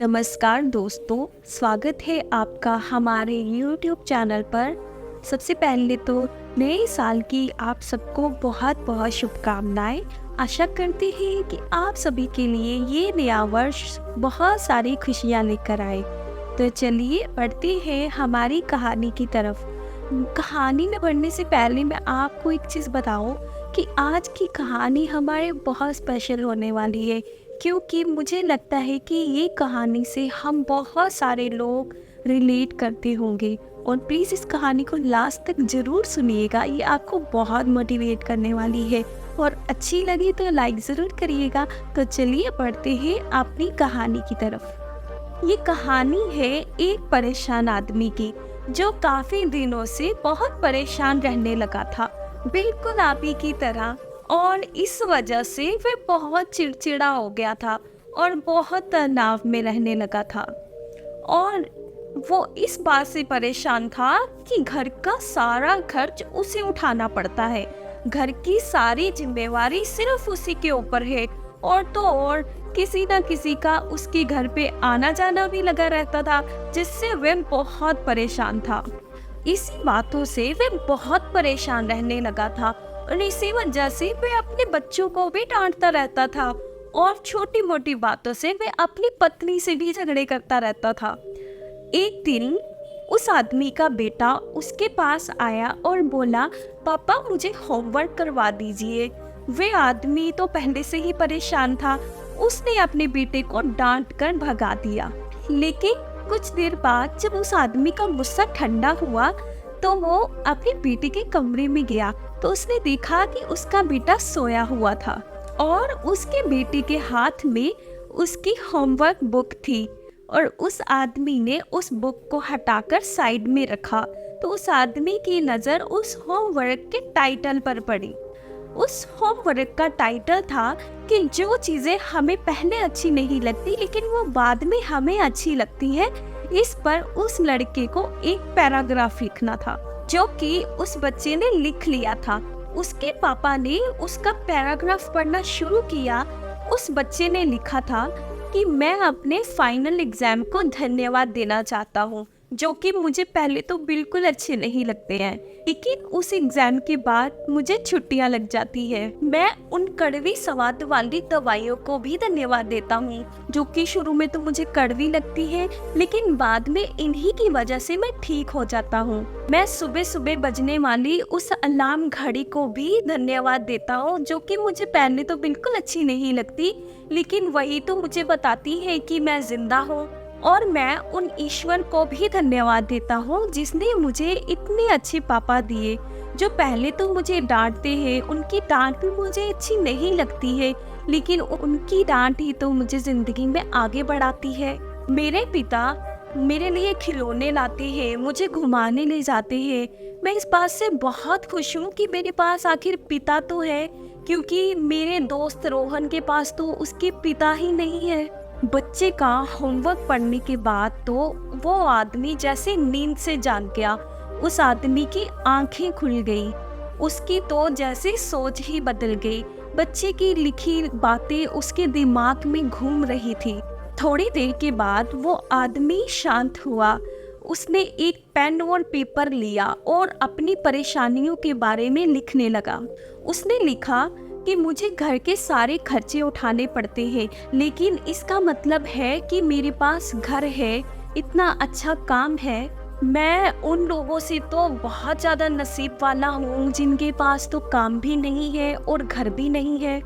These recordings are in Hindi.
नमस्कार दोस्तों, स्वागत है आपका हमारे YouTube चैनल पर। सबसे पहले तो नए साल की आप सबको बहुत बहुत शुभकामनाएं। आशा करते हैं कि आप सभी के लिए ये नया वर्ष बहुत सारी खुशियां लेकर आए। तो चलिए बढ़ते हैं हमारी कहानी की तरफ। कहानी में बढ़ने से पहले मैं आपको एक चीज़ बताऊं कि आज की कहानी हमारे बहुत स्पेशल होने वाली है, क्योंकि मुझे लगता है कि ये कहानी से हम बहुत सारे लोग रिलेट करते होंगे। और प्लीज़ इस कहानी को लास्ट तक ज़रूर सुनिएगा, ये आपको बहुत मोटिवेट करने वाली है। और अच्छी लगी तो लाइक ज़रूर करिएगा। तो चलिए बढ़ते हैं अपनी कहानी की तरफ। ये कहानी है एक परेशान आदमी की, जो काफ़ी दिनों से बहुत परेशान रहने लगा था, बिल्कुल आप ही की तरह। और इस वजह से वह बहुत चिड़चिड़ा हो गया था और बहुत तनाव में रहने लगा था। और वो इस बात से परेशान था कि घर का सारा खर्च उसे उठाना पड़ता है। घर की सारी जिम्मेवारी सिर्फ उसी के ऊपर है। और तो और किसी ना किसी का उसके घर पे आना जाना भी लगा रहता था, जिससे वह बहुत परेशान था। इसी बातों से वह बहुत परेशान रहने लगा था और इसी वजह से वह अपने बच्चों को भी डांटता रहता था और छोटी मोटी बातों से वह अपनी पत्नी से भी झगड़े करता रहता था। एक दिन उस आदमी का बेटा उसके पास आया और बोला, पापा मुझे होमवर्क करवा दीजिए। वह आदमी तो पहले से ही परेशान था, उसने अपने बेटे को डांट कर भगा दिया। लेकिन कुछ देर बाद जब उस आदमी का गुस्सा ठंडा हुआ तो वो अपने बेटे के कमरे में गया, तो उसने देखा कि उसका बेटा सोया हुआ था और उसके बेटे के हाथ में उसकी होमवर्क बुक थी। और उस आदमी ने उस बुक को हटाकर साइड में रखा, तो उस आदमी की नज़र उस होमवर्क के टाइटल पर पड़ी। उस होमवर्क का टाइटल था कि जो चीज़ें हमें पहले अच्छी नहीं लगती लेकिन वो बाद में हमें अच्छी लगती है। इस पर उस लड़के को एक पैराग्राफ लिखना था, जो कि उस बच्चे ने लिख लिया था। उसके पापा ने उसका पैराग्राफ पढ़ना शुरू किया। उस बच्चे ने लिखा था कि मैं अपने फाइनल एग्जाम को धन्यवाद देना चाहता हूँ, जो कि मुझे पहले तो बिल्कुल अच्छे नहीं लगते हैं, लेकिन उस एग्जाम के बाद मुझे छुट्टियां लग जाती है। मैं उन कड़वी स्वाद वाली दवाइयों को भी धन्यवाद देता हूँ, जो कि शुरू में तो मुझे कड़वी लगती है लेकिन बाद में इन्हीं की वजह से मैं ठीक हो जाता हूँ। मैं सुबह सुबह बजने वाली उस अलार्म घड़ी को भी धन्यवाद देता हूँ, जो कि मुझे पहले तो बिल्कुल अच्छी नहीं लगती, लेकिन वही तो मुझे बताती है कि मैं जिंदा हूँ। और मैं उन ईश्वर को भी धन्यवाद देता हूँ जिसने मुझे इतने अच्छे पापा दिए, जो पहले तो मुझे डांटते हैं। उनकी डांट भी मुझे अच्छी नहीं लगती है, लेकिन उनकी डांट ही तो मुझे जिंदगी में आगे बढ़ाती है। मेरे पिता मेरे लिए खिलौने लाते हैं, मुझे घुमाने ले जाते हैं। मैं इस बात से बहुत खुश हूँ कि मेरे पास आखिर पिता तो है, क्योंकि मेरे दोस्त रोहन के पास तो उसके पिता ही नहीं है। बच्चे का होमवर्क पढ़ने के बाद तो वो आदमी जैसे नींद से जाग गया। उस आदमी की आंखें खुल गई, उसकी तो जैसे सोच ही बदल गई। बच्चे की लिखी बातें उसके दिमाग में घूम रही थी। थोड़ी देर के बाद वो आदमी शांत हुआ। उसने एक पेन और पेपर लिया और अपनी परेशानियों के बारे में लिखने लगा। उसने लिखा कि मुझे घर के सारे खर्चे उठाने पड़ते हैं, लेकिन इसका मतलब है कि मेरे पास घर है, इतना अच्छा काम है। मैं उन लोगों से तो बहुत ज़्यादा नसीब वाला हूँ जिनके पास तो काम भी नहीं है और घर भी नहीं है।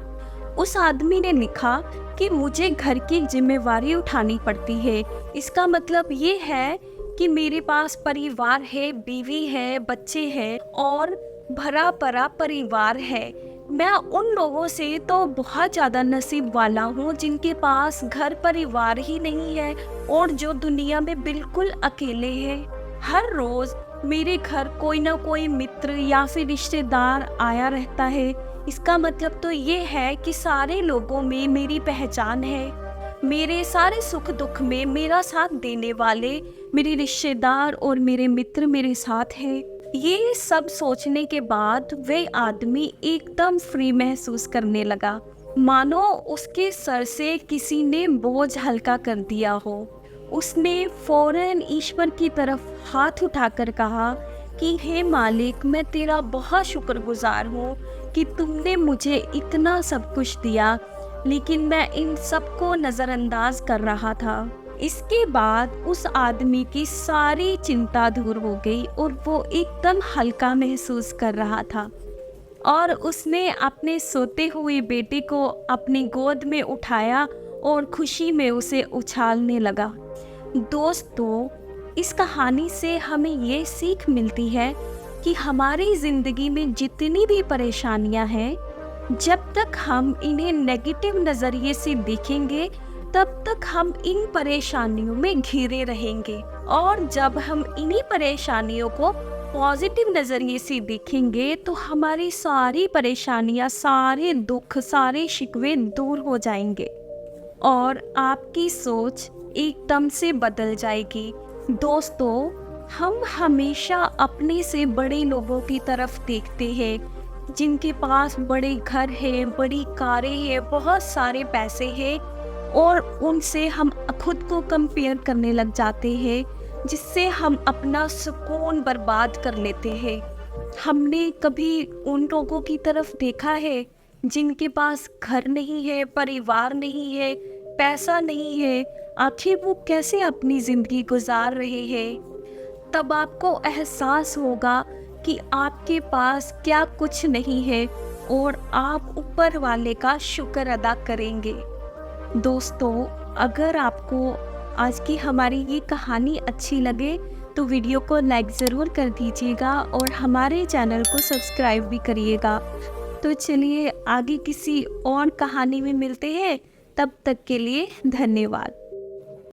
उस आदमी ने लिखा कि मुझे घर की जिम्मेवारी उठानी पड़ती है, इसका मतलब ये है कि मेरे पास परिवार है, बीवी है, बच्चे हैं और भरा परा परिवार है। मैं उन लोगों से तो बहुत ज़्यादा नसीब वाला हूँ जिनके पास घर परिवार ही नहीं है और जो दुनिया में बिल्कुल अकेले हैं। हर रोज़ मेरे घर कोई ना कोई मित्र या फिर रिश्तेदार आया रहता है। इसका मतलब तो ये है कि सारे लोगों में मेरी पहचान है। मेरे सारे सुख दुख में मेरा साथ देने वाले मेरे रिश्तेदार और मेरे मित्र मेरे साथ हैं। ये सब सोचने के बाद वह आदमी एकदम फ्री महसूस करने लगा। मानो उसके सर से किसी ने बोझ हल्का कर दिया हो। उसने फौरन ईश्वर की तरफ हाथ उठाकर कहा कि हे मालिक, मैं तेरा बहुत शुक्रगुजार हूँ कि तुमने मुझे इतना सब कुछ दिया, लेकिन मैं इन सबको नज़रअंदाज कर रहा था। इसके बाद उस आदमी की सारी चिंता दूर हो गई और वो एकदम हल्का महसूस कर रहा था और उसने अपने सोते हुए बेटे को अपनी गोद में उठाया और खुशी में उसे उछालने लगा। दोस्तों, इस कहानी से हमें ये सीख मिलती है कि हमारी ज़िंदगी में जितनी भी परेशानियां हैं, जब तक हम इन्हें नेगेटिव नज़रिए से देखेंगे तब तक हम इन परेशानियों में घिरे रहेंगे, और जब हम इन्हीं परेशानियों को पॉजिटिव नज़रिए से देखेंगे तो हमारी सारी परेशानियां, सारे दुख, सारे शिकवे दूर हो जाएंगे और आपकी सोच एकदम से बदल जाएगी। दोस्तों, हम हमेशा अपने से बड़े लोगों की तरफ देखते हैं, जिनके पास बड़े घर हैं, बड़ी कारें हैं, बहुत सारे पैसे हैं, और उनसे हम खुद को कंपेयर करने लग जाते हैं, जिससे हम अपना सुकून बर्बाद कर लेते हैं। हमने कभी उन लोगों की तरफ देखा है जिनके पास घर नहीं है, परिवार नहीं है, पैसा नहीं है, आखिर वो कैसे अपनी ज़िंदगी गुजार रहे हैं? तब आपको एहसास होगा कि आपके पास क्या कुछ नहीं है और आप ऊपर वाले का शुक्र अदा करेंगे। दोस्तों, अगर आपको आज की हमारी ये कहानी अच्छी लगे तो वीडियो को लाइक ज़रूर कर दीजिएगा और हमारे चैनल को सब्सक्राइब भी करिएगा। तो चलिए आगे किसी और कहानी में मिलते हैं, तब तक के लिए धन्यवाद।